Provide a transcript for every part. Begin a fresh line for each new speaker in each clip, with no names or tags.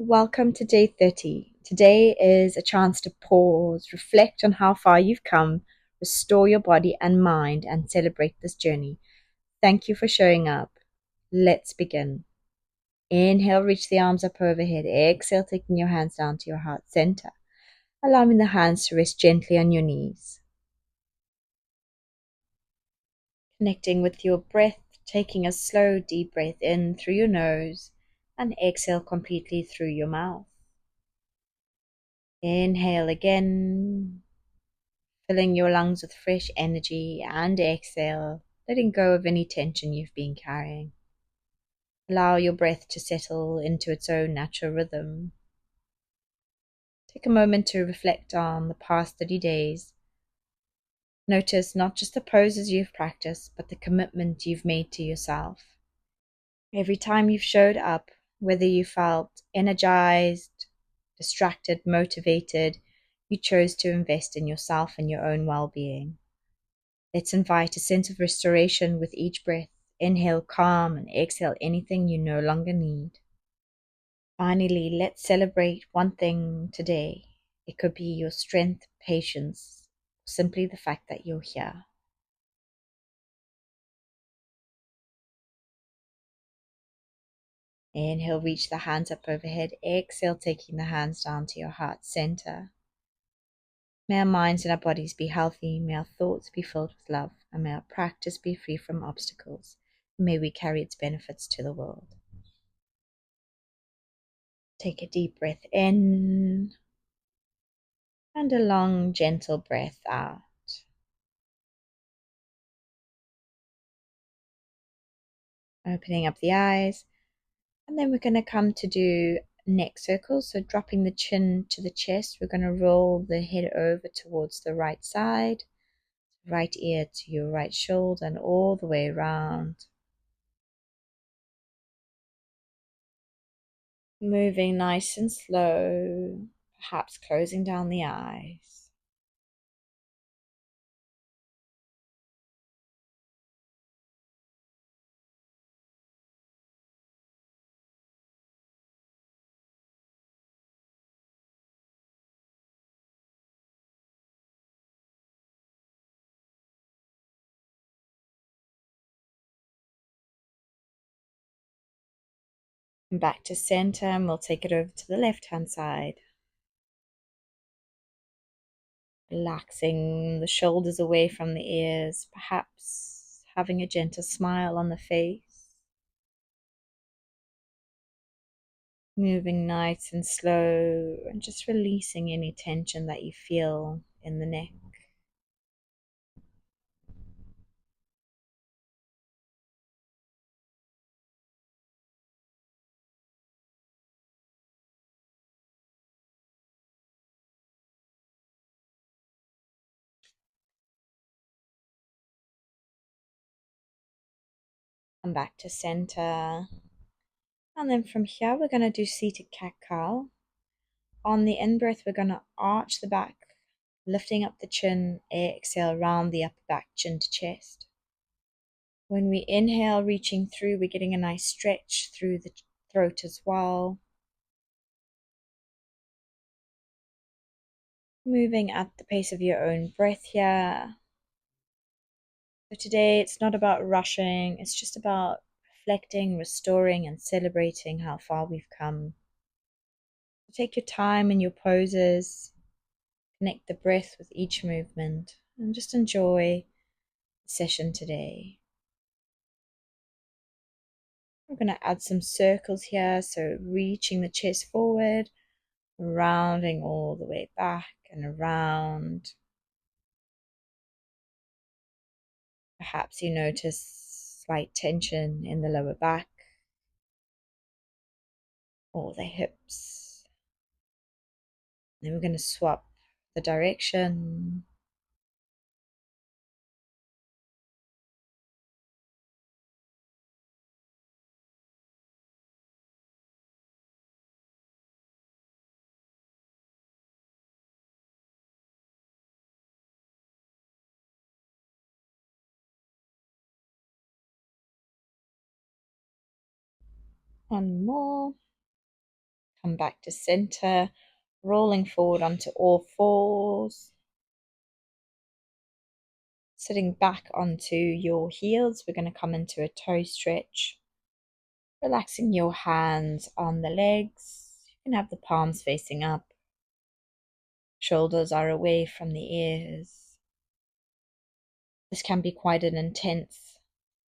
Welcome to day 30. Today is a chance to pause, reflect on how far you've come, restore your body and mind, and celebrate this journey. Thank you for showing up. Let's begin. Inhale, reach the arms up overhead. Exhale, taking your hands down to your heart center, allowing the hands to rest gently on your knees. Connecting with your breath, taking a slow, deep breath in through your nose and exhale completely through your mouth. Inhale again, filling your lungs with fresh energy, and exhale, letting go of any tension you've been carrying. Allow your breath to settle into its own natural rhythm. Take a moment to reflect on the past 30 days. Notice not just the poses you've practiced, but the commitment you've made to yourself. Every time you've showed up, whether you felt energized, distracted, motivated, you chose to invest in yourself and your own well-being. Let's invite a sense of restoration with each breath. Inhale calm and exhale anything you no longer need. Finally, let's celebrate one thing today. It could be your strength, patience, simply the fact that you're here. Inhale, reach the hands up overhead. Exhale, taking the hands down to your heart center. May our minds and our bodies be healthy. May our thoughts be filled with love. And may our practice be free from obstacles. May we carry its benefits to the world. Take a deep breath in and a long, gentle breath out. Opening up the eyes. And then we're going to come to do neck circles. So dropping the chin to the chest, we're going to roll the head over towards the right side, right ear to your right shoulder, and all the way around. Moving nice and slow, perhaps closing down the eyes. And back to center, and we'll take it over to the left-hand side. Relaxing the shoulders away from the ears, perhaps having a gentle smile on the face. Moving nice and slow and just releasing any tension that you feel in the neck. And back to center. And then from here, we're going to do seated cat-cow. On the in-breath, we're going to arch the back, lifting up the chin. Exhale, round the upper back, chin to chest. When we inhale, reaching through, we're getting a nice stretch through the throat as well. Moving at the pace of your own breath here. So today it's not about rushing, it's just about reflecting, restoring, and celebrating how far we've come. Take your time in your poses, connect the breath with each movement, and just enjoy the session today. We're going to add some circles here, so reaching the chest forward, rounding all the way back and around. Perhaps you notice slight tension in the lower back or the hips. Then we're going to swap the direction. One more. Come back to center, rolling forward onto all fours. Sitting back onto your heels, we're going to come into a toe stretch. Relaxing your hands on the legs. You can have the palms facing up. Shoulders are away from the ears. This can be quite an intense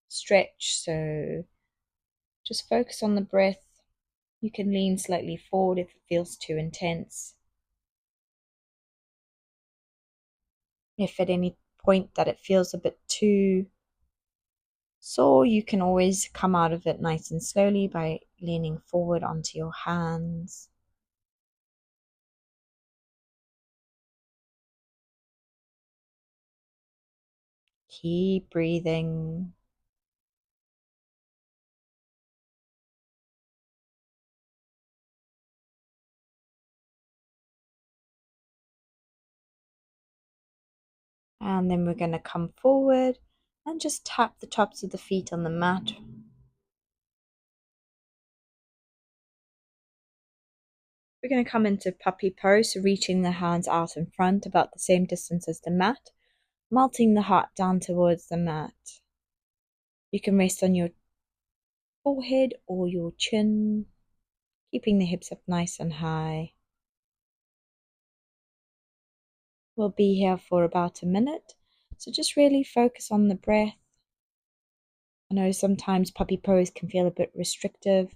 stretch, so just focus on the breath. You can lean slightly forward if it feels too intense. If at any point that it feels a bit too sore, you can always come out of it nice and slowly by leaning forward onto your hands. Keep breathing. And then we're going to come forward and just tap the tops of the feet on the mat. We're going to come into puppy pose, reaching the hands out in front about the same distance as the mat, melting the heart down towards the mat. You can rest on your forehead or your chin, keeping the hips up nice and high. We'll be here for about a minute, so just really focus on the breath. I know sometimes puppy pose can feel a bit restrictive,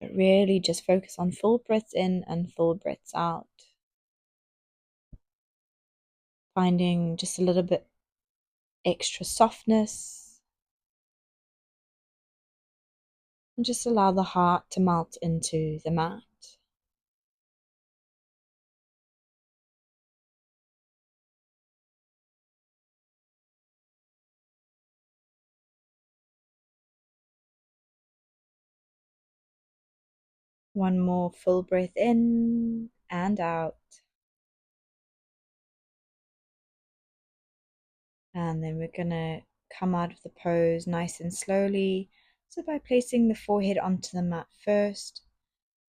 but really just focus on full breaths in and full breaths out. Finding just a little bit extra softness, and just allow the heart to melt into the mat. One more full breath in and out. And then we're going to come out of the pose nice and slowly. So by placing the forehead onto the mat first,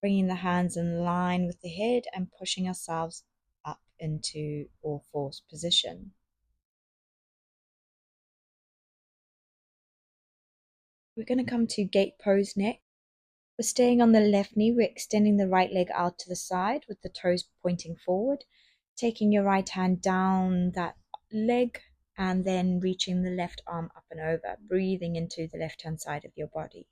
bringing the hands in line with the head and pushing ourselves up into all fours position. We're going to come to gate pose next. We're staying on the left knee. We're extending the right leg out to the side with the toes pointing forward, taking your right hand down that leg and then reaching the left arm up and over, breathing into the left hand side of your body.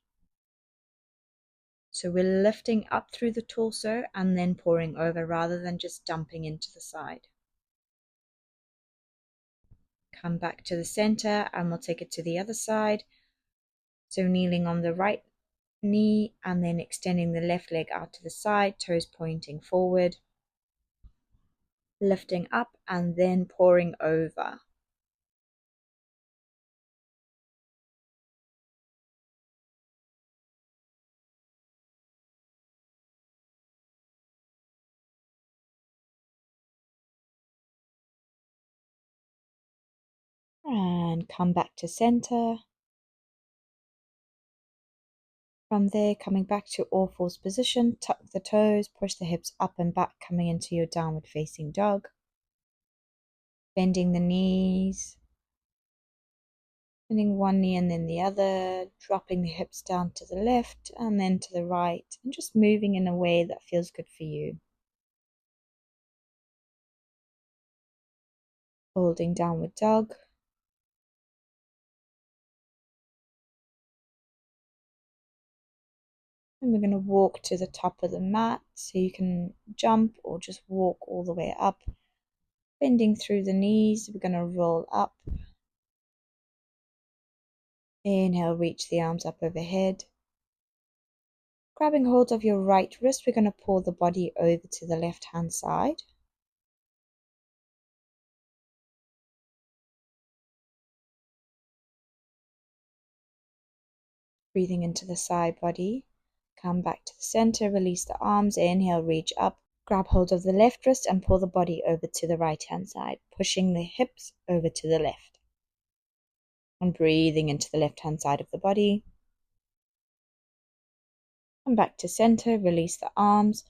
So we're lifting up through the torso and then pouring over rather than just dumping into the side. Come back to the center and we'll take it to the other side. So kneeling on the right knee and then extending the left leg out to the side, toes pointing forward, lifting up and then pouring over. And come back to center. From there, coming back to all fours position, tuck the toes, push the hips up and back, coming into your downward facing dog. Bending the knees, bending one knee and then the other, dropping the hips down to the left and then to the right, and just moving in a way that feels good for you. Holding downward dog. And we're going to walk to the top of the mat, so you can jump or just walk all the way up. Bending through the knees, we're going to roll up. Inhale, reach the arms up overhead. Grabbing hold of your right wrist, we're going to pull the body over to the left hand side. Breathing into the side body. Come back to the center, release the arms, inhale, reach up. Grab hold of the left wrist and pull the body over to the right hand side, pushing the hips over to the left. And breathing into the left hand side of the body. Come back to center, release the arms.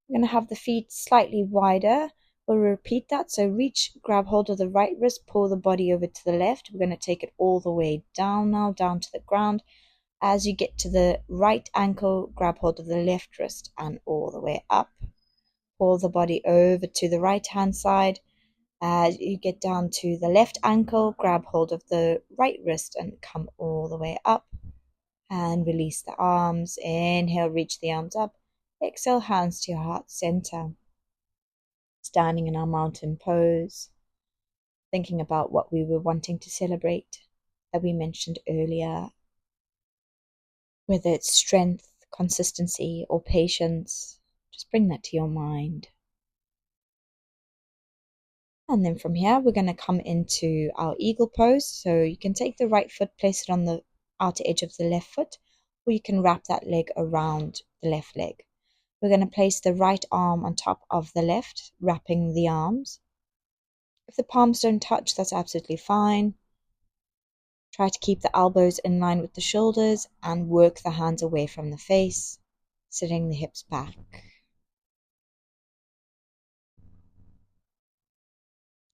We're going to have the feet slightly wider. We'll repeat that. So reach, grab hold of the right wrist, pull the body over to the left. We're going to take it all the way down now, down to the ground. As you get to the right ankle, grab hold of the left wrist and all the way up. Pull the body over to the right hand side. As you get down to the left ankle, grab hold of the right wrist and come all the way up. And release the arms. Inhale, reach the arms up. Exhale, hands to your heart center. Standing in our mountain pose. Thinking about what we were wanting to celebrate that we mentioned earlier. Whether it's strength, consistency, or patience, just bring that to your mind. And then from here, we're going to come into our eagle pose. So you can take the right foot, place it on the outer edge of the left foot, or you can wrap that leg around the left leg. We're going to place the right arm on top of the left, wrapping the arms. If the palms don't touch, that's absolutely fine. Try to keep the elbows in line with the shoulders and work the hands away from the face, sitting the hips back.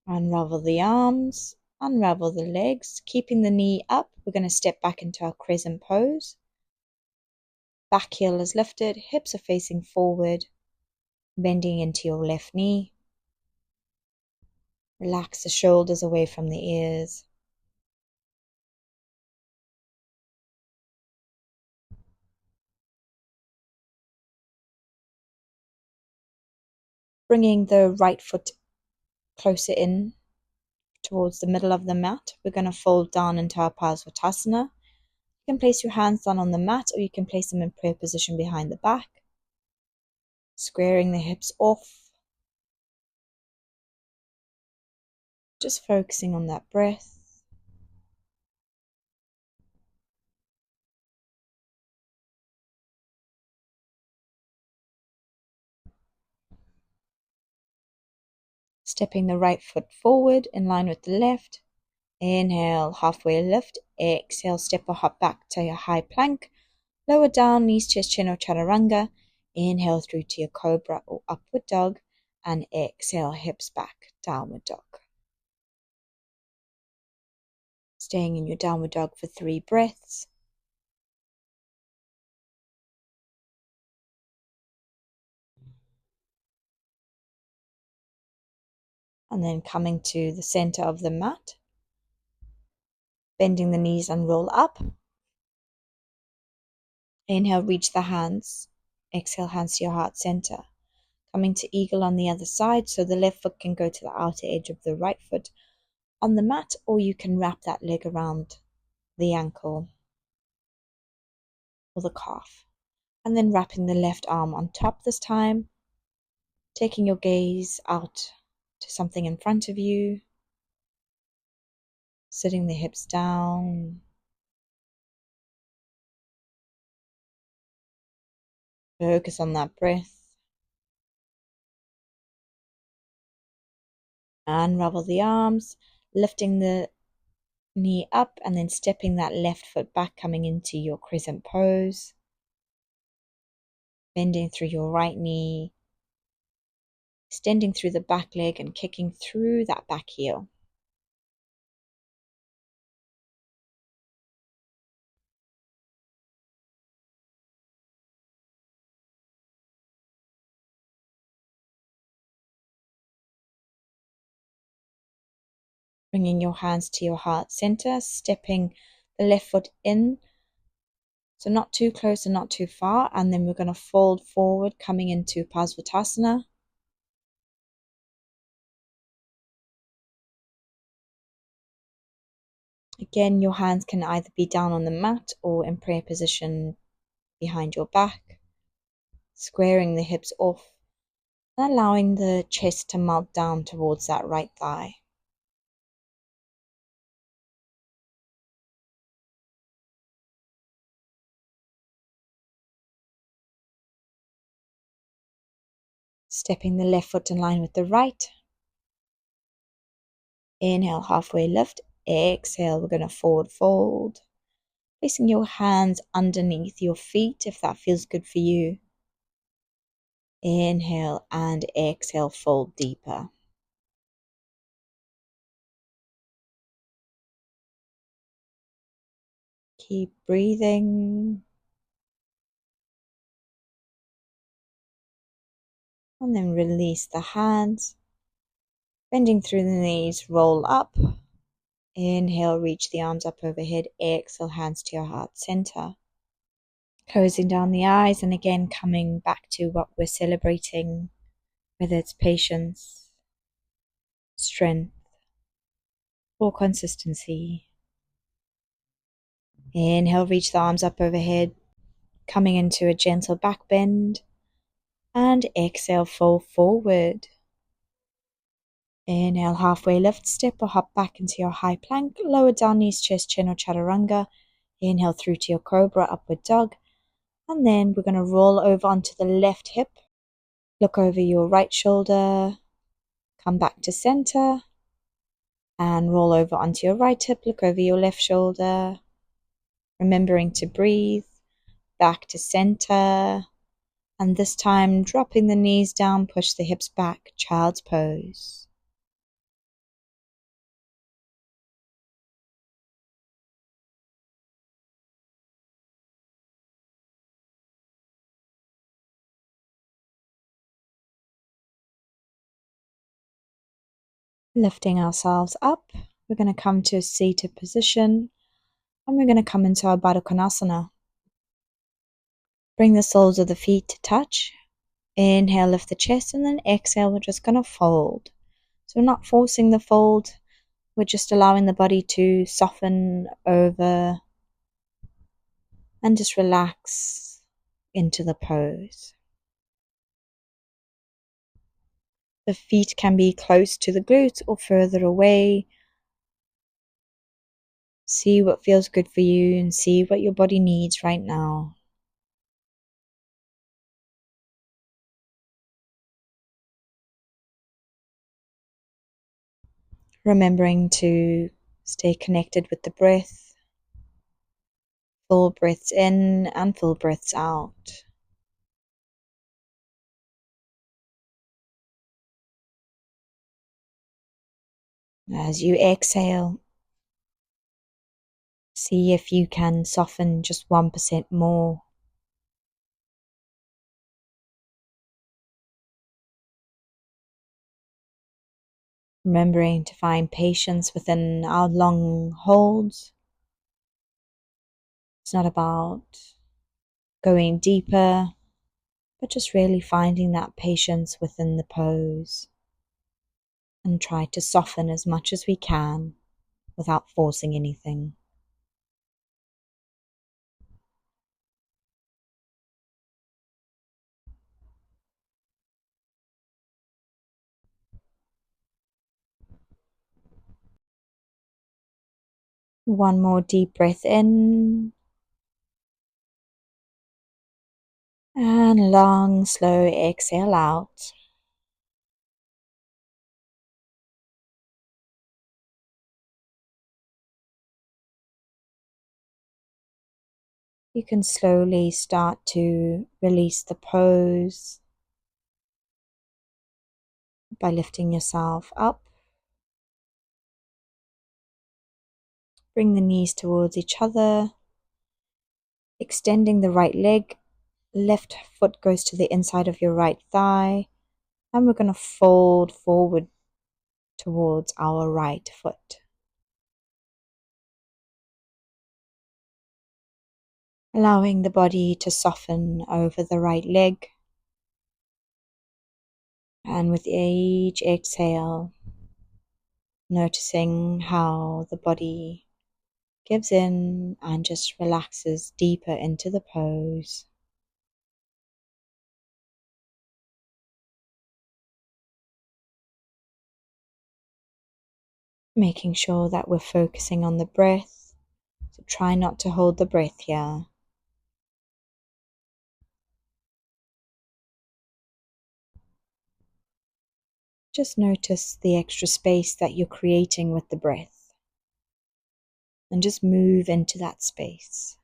Unravel the arms, unravel the legs, keeping the knee up. We're going to step back into our crescent pose. Back heel is lifted, hips are facing forward, bending into your left knee. Relax the shoulders away from the ears. Bringing the right foot closer in towards the middle of the mat, we're going to fold down into our Parsvatasana. You can place your hands down on the mat or you can place them in prayer position behind the back. Squaring the hips off. Just focusing on that breath. Stepping the right foot forward in line with the left. Inhale, halfway lift. Exhale, step or hop back to your high plank. Lower down, knees, chest, chin or chaturanga. Inhale through to your cobra or upward dog. And exhale, hips back, downward dog. Staying in your downward dog for 3 breaths. And then coming to the center of the mat. Bending the knees and roll up. Inhale, reach the hands. Exhale, hands to your heart center. Coming to eagle on the other side, so the left foot can go to the outer edge of the right foot on the mat, or you can wrap that leg around the ankle or the calf. And then wrapping the left arm on top this time, taking your gaze out to something in front of you, sitting the hips down. Focus on that breath. Unravel the arms, lifting the knee up and then stepping that left foot back, coming into your crescent pose. Bending through your right knee, extending through the back leg and kicking through that back heel. Bringing your hands to your heart center, stepping the left foot in, so not too close and not too far, and then we're going to fold forward, coming into Parsvatasana. Again, your hands can either be down on the mat or in prayer position behind your back, squaring the hips off and allowing the chest to melt down towards that right thigh. Stepping the left foot in line with the right. Inhale, halfway lift. Exhale, we're going to forward fold. Placing your hands underneath your feet if that feels good for you. Inhale and exhale, fold deeper. Keep breathing. And then release the hands. Bending through the knees, roll up. Inhale, reach the arms up overhead. Exhale, hands to your heart center. Closing down the eyes and again coming back to what we're celebrating, whether it's patience, strength, or consistency. Inhale, reach the arms up overhead, coming into a gentle back bend. And exhale, fold forward. Inhale, halfway lift, step or hop back into your high plank. Lower down knees, chest, chin or chaturanga. Inhale through to your cobra, upward dog. And then we're going to roll over onto the left hip. Look over your right shoulder. Come back to center. And roll over onto your right hip. Look over your left shoulder. Remembering to breathe. Back to center. And this time, dropping the knees down, push the hips back, child's pose. Lifting ourselves up, we're going to come to a seated position and we're going to come into our Baddha Konasana. Bring the soles of the feet to touch. Inhale, lift the chest, and then exhale, we're just going to fold. So we're not forcing the fold, we're just allowing the body to soften over and just relax into the pose. The feet can be close to the glutes or further away. See what feels good for you and see what your body needs right now. Remembering to stay connected with the breath. Full breaths in and full breaths out. As you exhale, see if you can soften just 1% more. Remembering to find patience within our long holds. It's not about going deeper, but just really finding that patience within the pose. And try to soften as much as we can without forcing anything. One more deep breath in. And long, slow exhale out. You can slowly start to release the pose by lifting yourself up. Bring the knees towards each other. Extending the right leg. Left foot goes to the inside of your right thigh. And we're going to fold forward towards our right foot. Allowing the body to soften over the right leg. And with each exhale, noticing how the body gives in and just relaxes deeper into the pose. Making sure that we're focusing on the breath. So try not to hold the breath here. Just notice the extra space that you're creating with the breath. and just move into that space.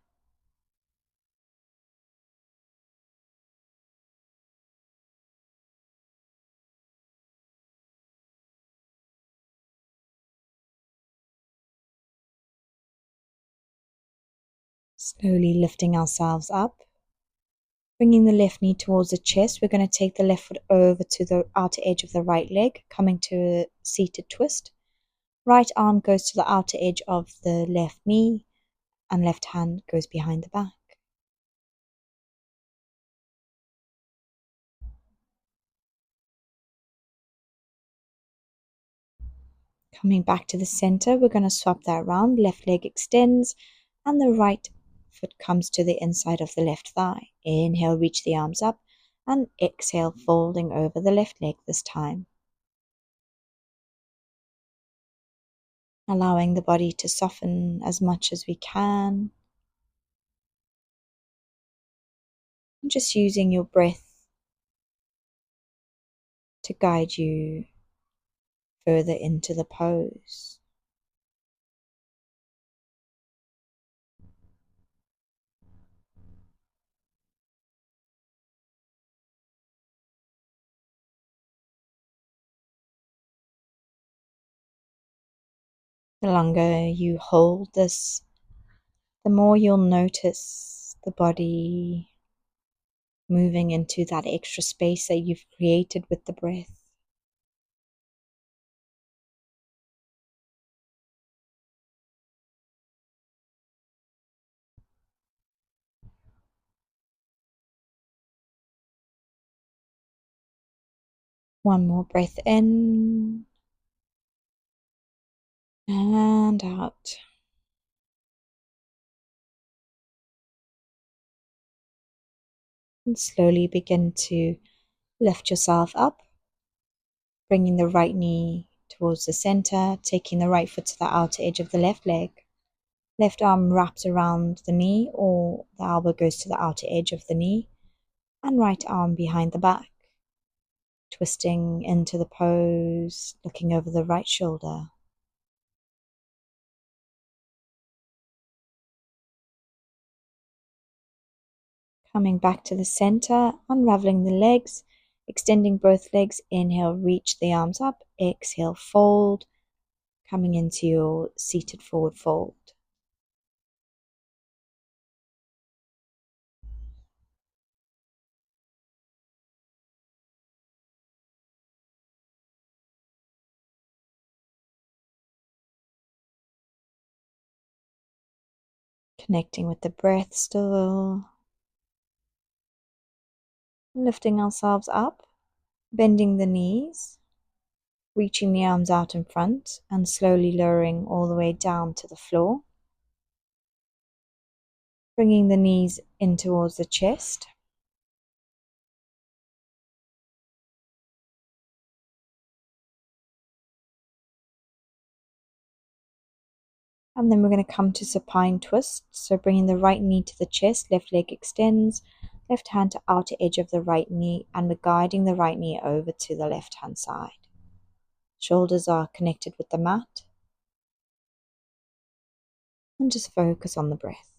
Slowly lifting ourselves up, bringing the left knee towards the chest. We're going to take the left foot over to the outer edge of the right leg, coming to a seated twist. Right arm goes to the outer edge of the left knee, and left hand goes behind the back. Coming back to the center, we're going to swap that around. Left leg extends, and the right foot comes to the inside of the left thigh. Inhale, reach the arms up, and exhale, folding over the left leg this time. Allowing the body to soften as much as we can. And just using your breath to guide you further into the pose. The longer you hold this, the more you'll notice the body moving into that extra space that you've created with the breath. One more breath in and out. And slowly begin to lift yourself up, bringing the right knee towards the center, taking the right foot to the outer edge of the left leg. Left arm wraps around the knee, or the elbow goes to the outer edge of the knee, and right arm behind the back. Twisting into the pose, looking over the right shoulder. Coming back to the center, unraveling the legs, extending both legs. Inhale, reach the arms up. Exhale, fold, coming into your seated forward fold. Connecting with the breath still. Lifting ourselves up, bending the knees, reaching the arms out in front, and slowly lowering all the way down to the floor. Bringing the knees in towards the chest. And then we're going to come to supine twist. So bringing the right knee to the chest, left leg extends, left hand to outer edge of the right knee, and we're guiding the right knee over to the left hand side. Shoulders are connected with the mat. And just focus on the breath.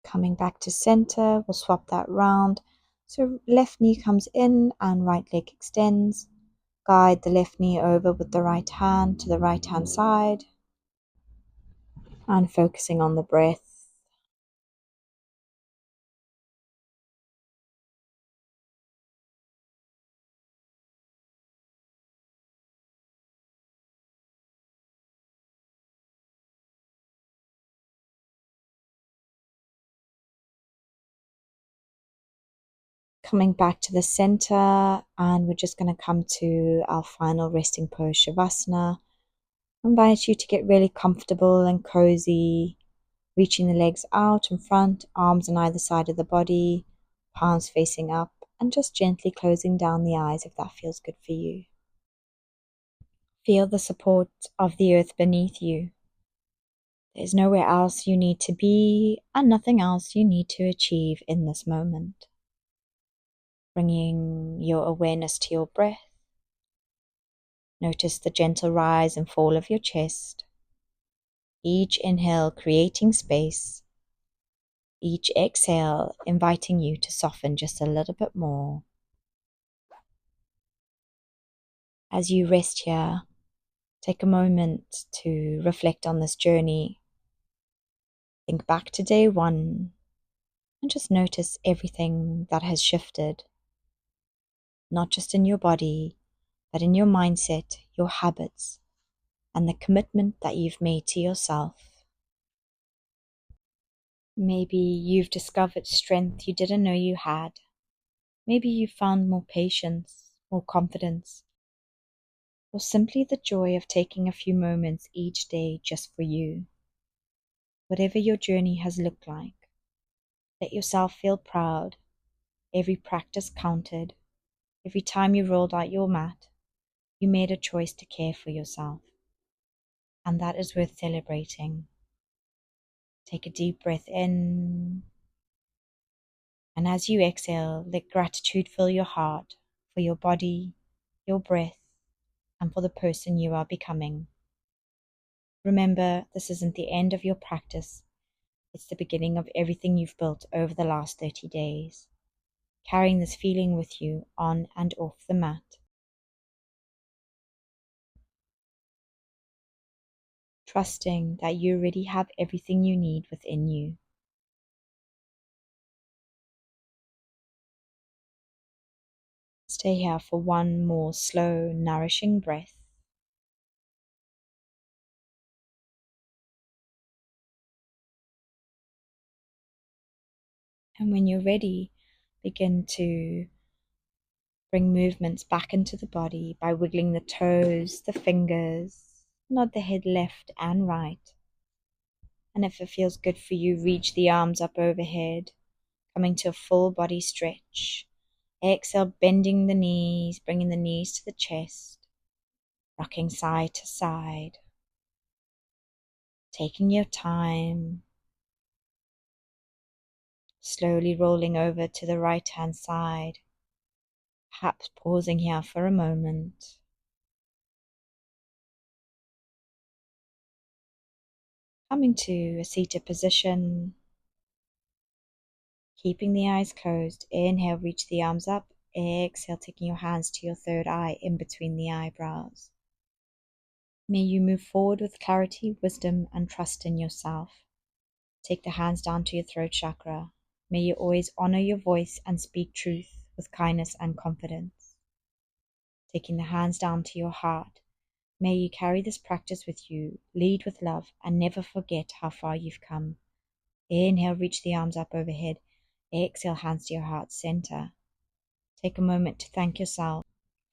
Coming back to center, we'll swap that round. So left knee comes in and right leg extends. Guide the left knee over with the right hand to the right hand side. And focusing on the breath. Coming back to the center, and we're just going to come to our final resting pose, Shavasana. I invite you to get really comfortable and cozy, reaching the legs out in front, arms on either side of the body, palms facing up, and just gently closing down the eyes if that feels good for you. Feel the support of the earth beneath you, There's nowhere else you need to be and nothing else you need to achieve in this moment. Bringing your awareness to your breath. Notice the gentle rise and fall of your chest. Each inhale creating space. Each exhale inviting you to soften just a little bit more. As you rest here, take a moment to reflect on this journey. Think back to day one and just notice everything that has shifted, not just in your body, but in your mindset, your habits, and the commitment that you've made to yourself. Maybe you've discovered strength you didn't know you had. Maybe you found more patience, more confidence, or simply the joy of taking a few moments each day just for you. Whatever your journey has looked like, let yourself feel proud. Every practice counted. Every time you rolled out your mat, you made a choice to care for yourself. And that is worth celebrating. Take a deep breath in. And as you exhale, let gratitude fill your heart for your body, your breath, and for the person you are becoming. Remember, this isn't the end of your practice. It's the beginning of everything you've built over the last 30 days. Carrying this feeling with you on and off the mat. Trusting that you already have everything you need within you. Stay here for one more slow, nourishing breath. And when you're ready, begin to bring movements back into the body by wiggling the toes, the fingers, nod the head left and right. And if it feels good for you, reach the arms up overhead, coming to a full body stretch. Exhale, bending the knees, bringing the knees to the chest, rocking side to side. Taking your time, slowly rolling over to the right hand side, perhaps pausing here for a moment. Coming to a seated position, keeping the eyes closed. Inhale, reach the arms up. Exhale, taking your hands to your third eye in between the eyebrows. May you move forward with clarity, wisdom, and trust in yourself. Take the hands down to your throat chakra. May you always honor your voice and speak truth with kindness and confidence. Taking the hands down to your heart. May you carry this practice with you, lead with love, and never forget how far you've come. Inhale, reach the arms up overhead. Exhale, hands to your heart center. Take a moment to thank yourself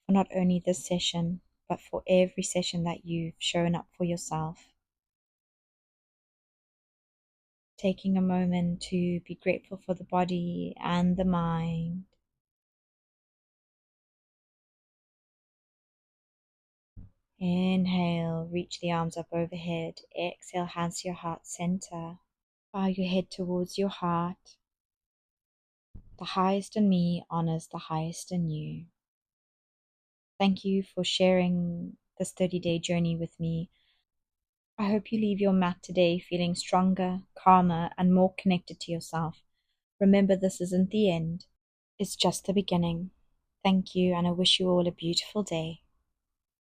for not only this session, but for every session that you've shown up for yourself. Taking a moment to be grateful for the body and the mind. Inhale, reach the arms up overhead. Exhale, hands to your heart center. Bow your head towards your heart. The highest in me honors the highest in you. Thank you for sharing this 30-day journey with me. I hope you leave your mat today feeling stronger, calmer, and more connected to yourself. Remember, this isn't the end. It's just the beginning. Thank you, and I wish you all a beautiful day.